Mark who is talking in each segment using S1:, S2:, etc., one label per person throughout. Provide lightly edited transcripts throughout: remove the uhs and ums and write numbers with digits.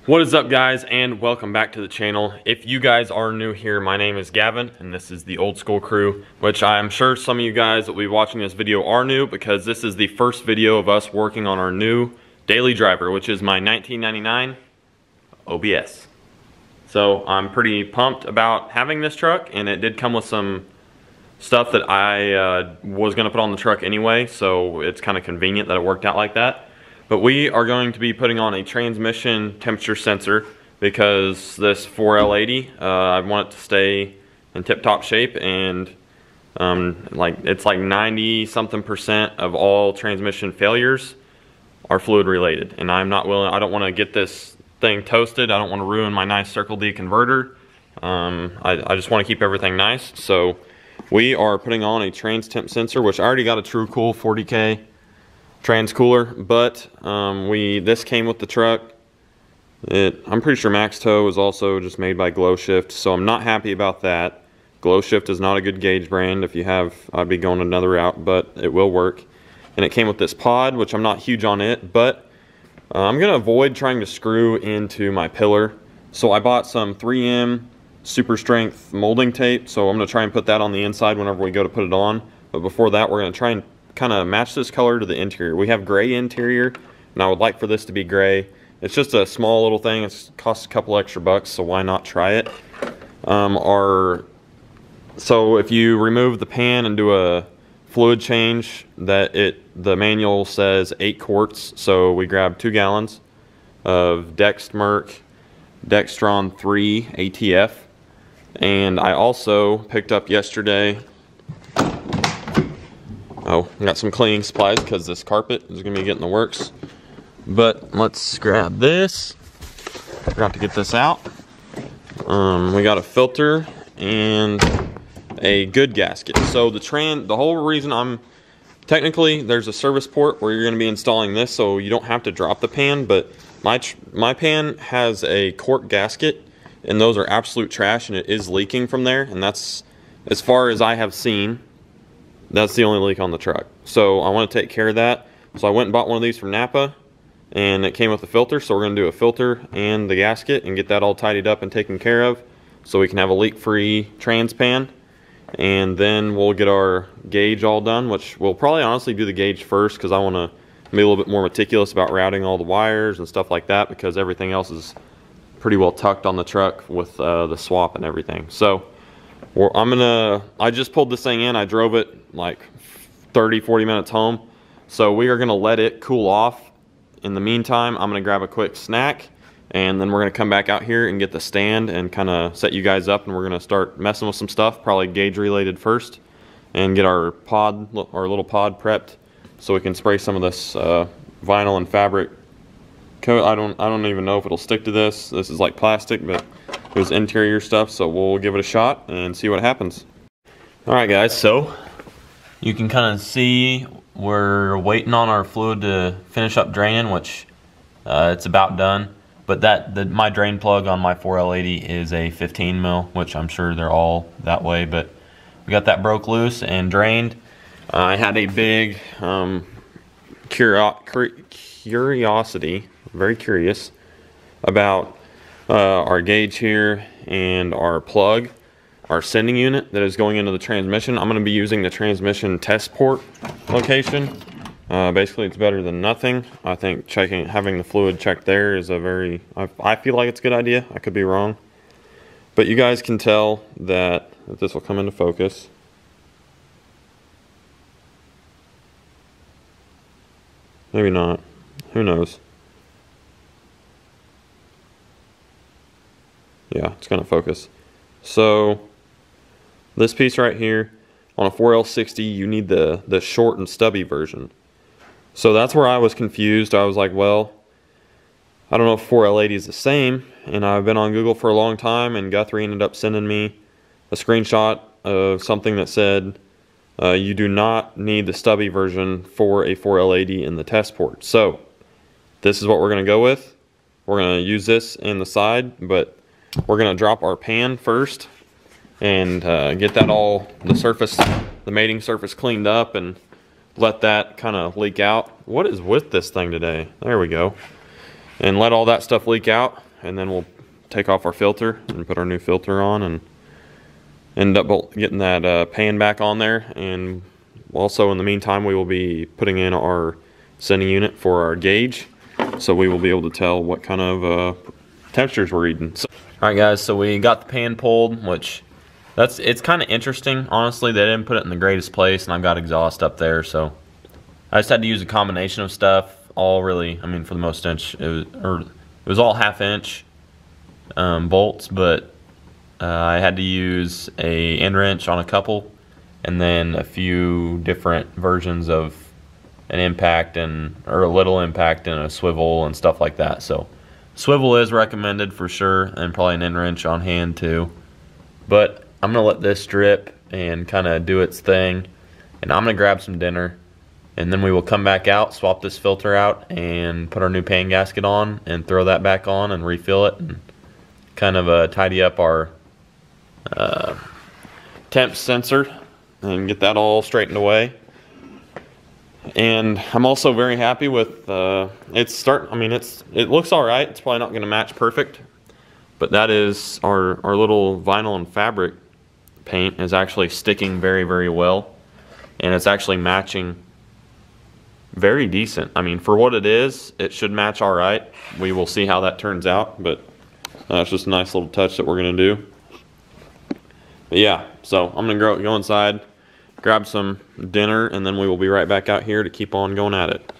S1: What is up, guys, and welcome back to the channel. If you guys are new here, my name is Gavin and this is the Old School Crew, which I'm sure some of you guys that will be watching this video are new because this is the first video of us working on our new daily driver, which is my 1999 OBS. So I'm pretty pumped about having this truck, and it did come with some stuff that I was going to put on the truck anyway, so it's kind of convenient that it worked out like that. But we are going to be putting on a transmission temperature sensor because this 4L80, I want it to stay in tip-top shape, and it's like 90-something% of all transmission failures are fluid related. And I don't want to get this thing toasted. I don't want to ruin my nice Circle D converter. I just want to keep everything nice. So we are putting on a trans temp sensor, which I already got a TrueCool 40K trans cooler, but this came with the truck. I'm pretty sure Max Tow is also just made by Glow Shift, so I'm not happy about that. Glow Shift is not a good gauge brand. If you have, I'd be going another route, but it will work. And it came with this pod, which I'm not huge on it, but I'm gonna avoid trying to screw into my pillar. So I bought some 3M super strength molding tape, so I'm gonna try and put that on the inside whenever we go to put it on. But before that, we're gonna try and kind of match this color to the interior. We have gray interior, and I would like for this to be gray. It's just a small little thing. It costs a couple extra bucks, so why not try it? So if you remove the pan and do a fluid change, the manual says 8 quarts. So we grabbed 2 gallons of Dextmerc Dextron 3 ATF, and I also picked up yesterday. Oh, I got some cleaning supplies because this carpet is going to be getting the works. But let's grab this. Forgot to get this out. We got a filter and a good gasket. So the whole reason technically there's a service port where you're going to be installing this, so you don't have to drop the pan. But my pan has a cork gasket, and those are absolute trash, and it is leaking from there. And that's, as far as I have seen, that's the only leak on the truck. So I want to take care of that. So I went and bought one of these from Napa, and it came with a filter. So we're going to do a filter and the gasket and get that all tidied up and taken care of, so we can have a leak-free trans pan. And then we'll get our gauge all done, which we'll probably honestly do the gauge first because I want to be a little bit more meticulous about routing all the wires and stuff like that, because everything else is pretty well tucked on the truck with the swap and everything. So I just pulled this thing in. I drove it like 30-40 minutes home, so we are gonna let it cool off. In the meantime, I'm gonna grab a quick snack, and then we're gonna come back out here and get the stand and kind of set you guys up, and we're gonna start messing with some stuff, probably gauge related first, and get our little pod prepped so we can spray some of this vinyl and fabric coat. I don't even know if it'll stick to this. This is like plastic, but it was interior stuff, so we'll give it a shot and see what happens. Alright guys, so you can kind of see we're waiting on our fluid to finish up draining, which it's about done. But my drain plug on my 4L80 is a 15 mil, which I'm sure they're all that way, but we got that broke loose and drained. I had a big curiosity, very curious about our gauge here and our plug, our sending unit that is going into the transmission. I'm going to be using the transmission test port location. Basically, it's better than nothing. I think having the fluid checked there is I feel like it's a good idea. I could be wrong, but you guys can tell that if this will come into focus. Maybe not. Who knows? Yeah, it's gonna focus. So this piece right here, on a 4L60, you need the short and stubby version. So that's where I was confused. I was like, well, I don't know if 4L80 is the same, and I've been on Google for a long time, and Guthrie ended up sending me a screenshot of something that said you do not need the stubby version for a 4L80 in the test port. So this is what we're gonna go with. We're gonna use this in the side, but we're gonna drop our pan first and get that the mating surface cleaned up, and let that kind of leak out. What is with this thing today? There we go. And let all that stuff leak out, and then we'll take off our filter and put our new filter on and end up getting that pan back on there. And also in the meantime, we will be putting in our sending unit for our gauge, so we will be able to tell what kind of temperatures we're reading. So, all right guys, so we got the pan pulled, which it's kind of interesting. Honestly, they didn't put it in the greatest place, and I've got exhaust up there, so I just had to use a combination of stuff. All really, I mean, for the most inch, it was all 1/2 inch bolts, but I had to use a end wrench on a couple, and then a few different versions of an impact or a little impact and a swivel and stuff like that. So swivel is recommended for sure, and probably an end wrench on hand too. But I'm gonna let this drip and kind of do its thing, and I'm gonna grab some dinner, and then we will come back out, swap this filter out, and put our new pan gasket on and throw that back on and refill it, and kind of tidy up our temp sensor and get that all straightened away. And I'm also very happy with it looks all right. It's probably not going to match perfect, but that is our little vinyl and fabric paint is actually sticking very, very well, and it's actually matching very decent. I mean, for what it is, it should match all right. We will see how that turns out, but it's just a nice little touch that we're going to do. But yeah, so I'm going to go inside, grab some dinner, and then we will be right back out here to keep on going at it.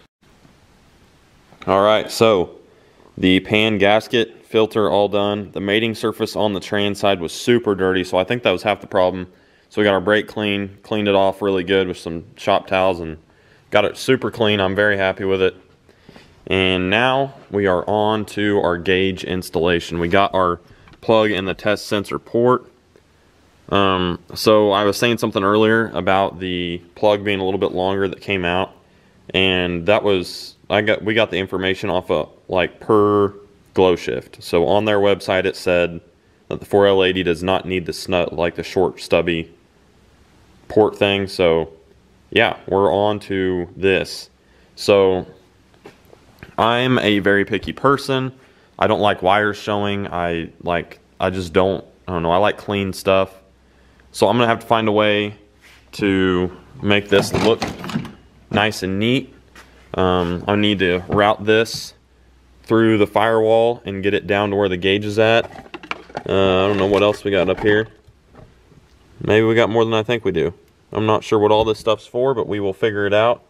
S1: Alright, so the pan gasket, filter all done. The mating surface on the trans side was super dirty, so I think that was half the problem. So we got our brake cleaned it off really good with some shop towels and got it super clean. I'm very happy with it. And now we are on to our gauge installation. We got our plug in the test sensor port. So I was saying something earlier about the plug being a little bit longer that came out, and that was we got the information off of like per glow shift. So on their website it said that the 4L80 does not need the snut, like the short stubby port thing. So yeah, we're on to this. So I'm a very picky person. I don't like wires showing. I just don't know, I like clean stuff. So I'm gonna have to find a way to make this look nice and neat. I need to route this through the firewall and get it down to where the gauge is at. I don't know what else we got up here. Maybe we got more than I think we do. I'm not sure what all this stuff's for, but we will figure it out.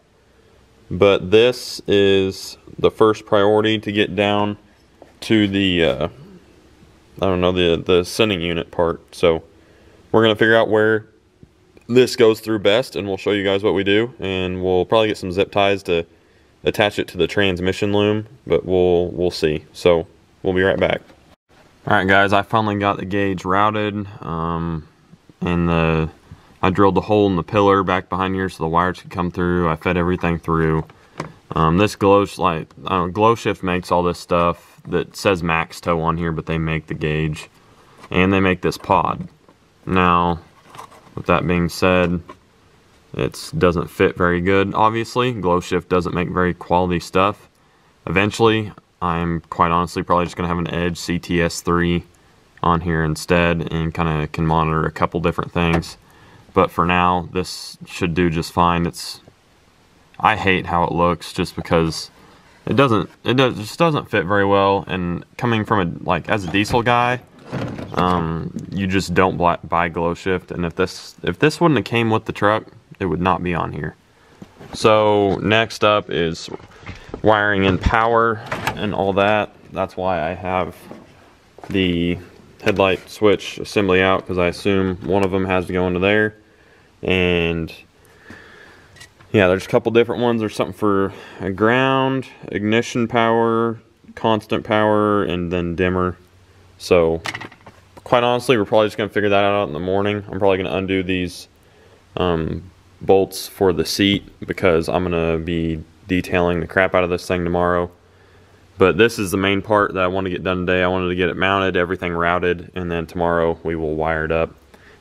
S1: But this is the first priority to get down to the I don't know, the sending unit part. So we're gonna figure out where this goes through best, and we'll show you guys what we do, and we'll probably get some zip ties to attach it to the transmission loom, but we'll see. So we'll be right back. All right guys, I finally got the gauge routed, and I drilled the hole in the pillar back behind here so the wires could come through. I fed everything through. This glow shift makes all this stuff that says max toe on here, but they make the gauge and they make this pod. Now, with that being said, it doesn't fit very good, obviously. Glow shift doesn't make very quality stuff. Eventually, I'm quite honestly probably just going to have an Edge CTS3 on here instead, and kind of can monitor a couple different things. But for now, this should do just fine. I hate how it looks just because it just doesn't fit very well. And coming from as a diesel guy, you just don't buy glow shift. And if this wouldn't have came with the truck, it would not be on here. So next up is wiring in power and all that. That's why I have the headlight switch assembly out, because I assume one of them has to go into there. And yeah, there's a couple different ones. There's something for a ground, ignition power, constant power, and then dimmer. So quite honestly, we're probably just going to figure that out in the morning. I'm probably going to undo these bolts for the seat, because I'm going to be detailing the crap out of this thing tomorrow. But this is the main part that I want to get done today. I wanted to get it mounted, everything routed, and then tomorrow we will wire it up.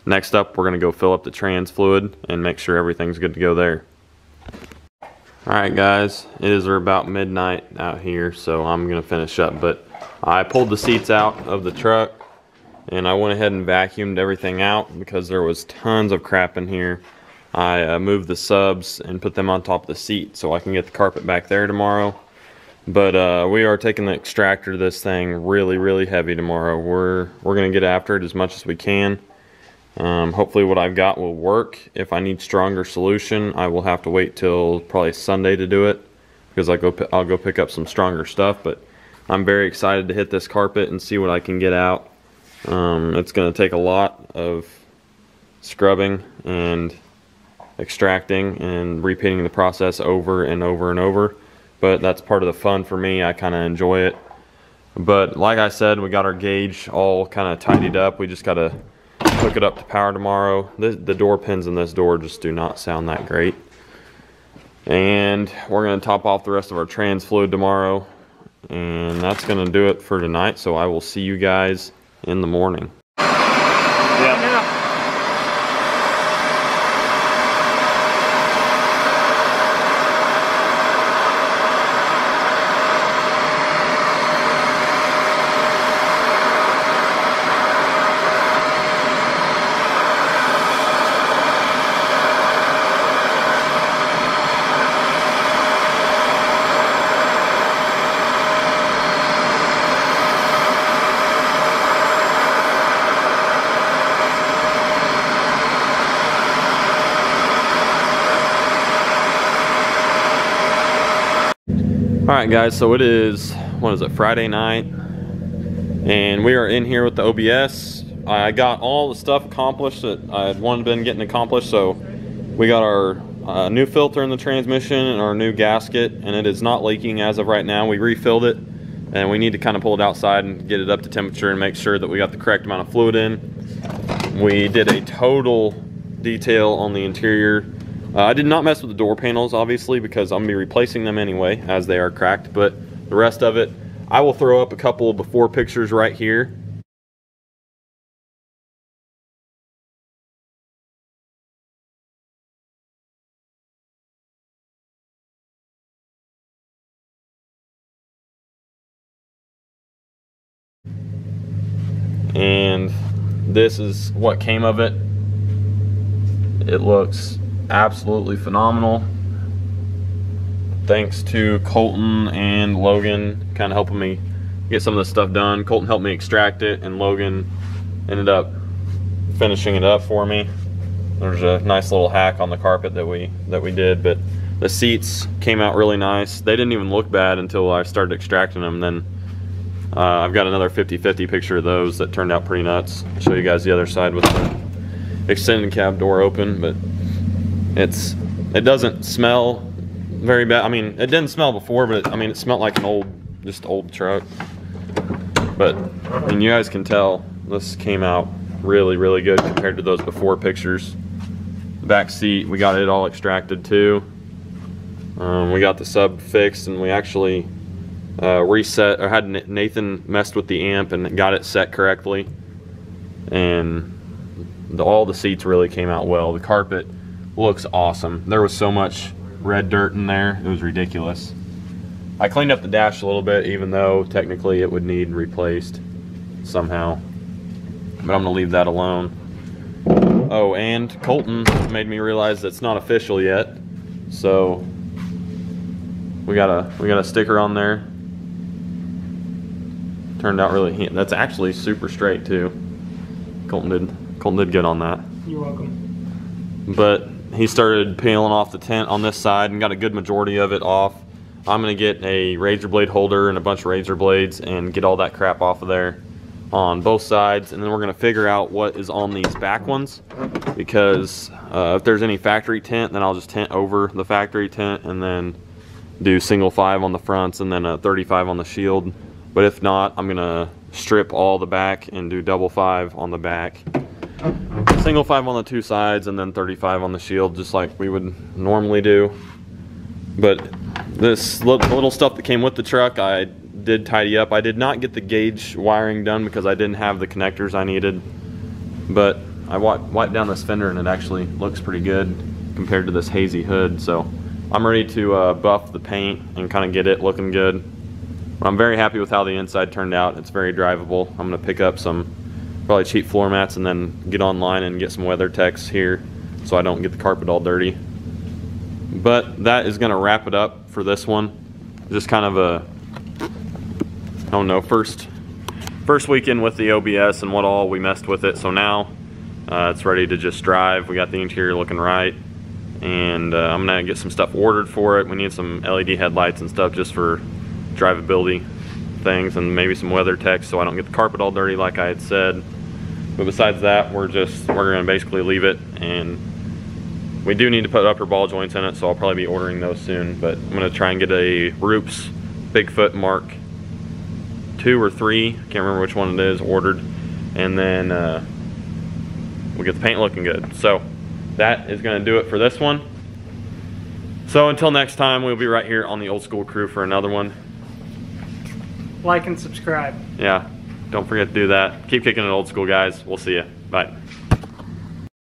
S1: Next up, we're going to go fill up the trans fluid and make sure everything's good to go there. Alright guys, it is about midnight out here, so I'm going to finish up. But I pulled the seats out of the truck and I went ahead and vacuumed everything out because there was tons of crap in here. I moved the subs and put them on top of the seat so I can get the carpet back there tomorrow. But we are taking the extractor to this thing really heavy tomorrow. We're gonna get after it as much as we can. Hopefully what I've got will work. If I need stronger solution, I will have to wait till probably Sunday to do it, because I'll go pick up some stronger stuff. But I'm very excited to hit this carpet and see what I can get out. It's going to take a lot of scrubbing and extracting and repeating the process over and over and over, but that's part of the fun for me. I kind of enjoy it. But like I said, we got our gauge all kind of tidied up. We just got to hook it up to power tomorrow. The door pins in this door just do not sound that great. And we're going to top off the rest of our trans fluid tomorrow. And that's going to do it for tonight. So I will see you guys in the morning. Yeah. Alright guys, so it is, what is it, Friday night, and we are in here with the OBS. I got all the stuff accomplished that I had wanted been getting accomplished. So we got our new filter in the transmission and our new gasket, and it is not leaking as of right now. We refilled it, and we need to kind of pull it outside and get it up to temperature and make sure that we got the correct amount of fluid in. We did a total detail on the interior. I did not mess with the door panels, obviously, because I'm going to be replacing them anyway, as they are cracked. But the rest of it, I will throw up a couple of before pictures right here. And this is what came of it. It looks absolutely phenomenal. Thanks to Colton and Logan kind of helping me get some of this stuff done. Colton helped me extract it, and Logan ended up finishing it up for me. There's a nice little hack on the carpet that we did, but the seats came out really nice. They didn't even look bad until I started extracting them. Then I've got another 50-50 picture of those that turned out pretty nuts. I'll show you guys the other side with the extended cab door open, but it doesn't smell very bad. I mean, it didn't smell before, but I mean, it smelled like an just old truck. But I mean, you guys can tell this came out really good compared to those before pictures. The back seat, we got it all extracted too. We got the sub fixed, and we actually reset, or had Nathan messed with the amp and got it set correctly. And all the seats really came out well. The carpet looks awesome. There was so much red dirt in there, it was ridiculous. I cleaned up the dash a little bit, even though technically it would need replaced somehow, but I'm gonna leave that alone. Oh, and Colton made me realize that it's not official yet, so we got a sticker on there. Turned out really, that's actually super straight too. Colton did good on that.
S2: You're welcome.
S1: But he started peeling off the tent on this side and got a good majority of it off. I'm gonna get a razor blade holder and a bunch of razor blades and get all that crap off of there on both sides, and then we're gonna figure out what is on these back ones, because if there's any factory tent, then I'll just tent over the factory tent and then do single 5 on the fronts and then a 35 on the shield. But if not, I'm gonna strip all the back and do double 5 on the back, single 5 on the 2 sides, and then 35 on the shield, just like we would normally do. But this little stuff that came with the truck, I did tidy up. I did not get the gauge wiring done because I didn't have the connectors I needed, but I wiped down this fender and it actually looks pretty good compared to this hazy hood. So I'm ready to buff the paint and kind of get it looking good. I'm very happy with how the inside turned out. It's very drivable. I'm gonna pick up some probably cheap floor mats and then get online and get some WeatherTechs here so I don't get the carpet all dirty. But that is gonna wrap it up for this one. Just kind of a, I don't know, first weekend with the OBS and what all we messed with it. So now it's ready to just drive. We got the interior looking right, and I'm gonna get some stuff ordered for it. We need some LED headlights and stuff just for drivability things, and maybe some WeatherTech so I don't get the carpet all dirty like I had said. But besides that, we're gonna basically leave it, and we do need to put upper ball joints in it, so I'll probably be ordering those soon. But I'm gonna try and get a Roops Bigfoot Mark 2 or 3, can't remember which one it is, ordered, and then we'll get the paint looking good. So that is gonna do it for this one. So until next time, we'll be right here on the Old School Crew for another one.
S2: Like and subscribe.
S1: Yeah, don't forget to do that. Keep kicking it old school, guys. We'll see you. Bye.